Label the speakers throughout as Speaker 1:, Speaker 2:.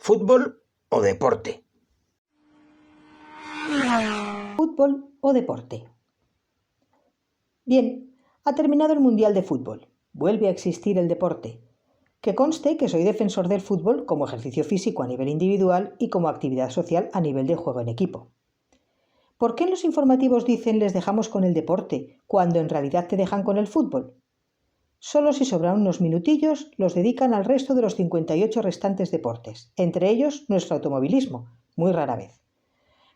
Speaker 1: ¿Fútbol o deporte?
Speaker 2: ¿Fútbol o deporte? Bien, ha terminado el Mundial de Fútbol. Vuelve a existir el deporte. Que conste que soy defensor del fútbol como ejercicio físico a nivel individual y como actividad social a nivel de juego en equipo. ¿Por qué en los informativos dicen les dejamos con el deporte cuando en realidad te dejan con el fútbol? Solo si sobran unos minutillos los dedican al resto de los 58 restantes deportes, entre ellos nuestro automovilismo, muy rara vez.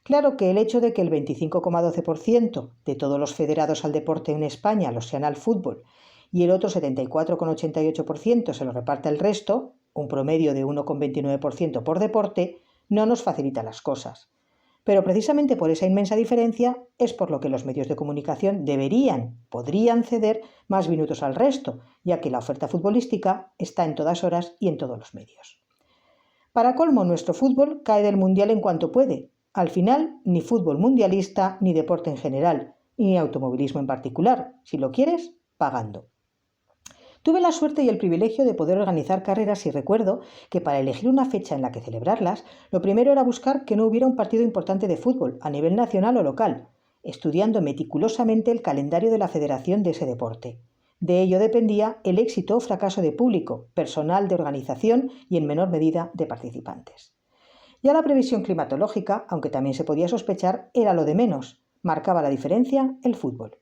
Speaker 2: Claro que el hecho de que el 25,12% de todos los federados al deporte en España lo sean al fútbol y el otro 74,88% se lo reparte el resto, un promedio de 1,29% por deporte, no nos facilita las cosas. Pero precisamente por esa inmensa diferencia es por lo que los medios de comunicación podrían ceder más minutos al resto, ya que la oferta futbolística está en todas horas y en todos los medios. Para colmo, nuestro fútbol cae del mundial en cuanto puede. Al final, ni fútbol mundialista, ni deporte en general, ni automovilismo en particular, si lo quieres, pagando. Tuve la suerte y el privilegio de poder organizar carreras y recuerdo que para elegir una fecha en la que celebrarlas, lo primero era buscar que no hubiera un partido importante de fútbol a nivel nacional o local, estudiando meticulosamente el calendario de la federación de ese deporte. De ello dependía el éxito o fracaso de público, personal de organización y en menor medida de participantes. Ya la previsión climatológica, aunque también se podía sospechar, era lo de menos. Marcaba la diferencia el fútbol.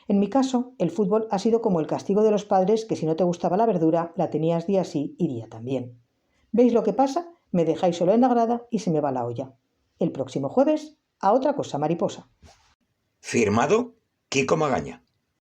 Speaker 2: En mi caso, el fútbol ha sido como el castigo de los padres que si no te gustaba la verdura, la tenías día sí y día también. ¿Veis lo que pasa? Me dejáis solo en la grada y se me va la olla. El próximo jueves, a otra cosa, mariposa.
Speaker 1: Firmado Kiko Magaña.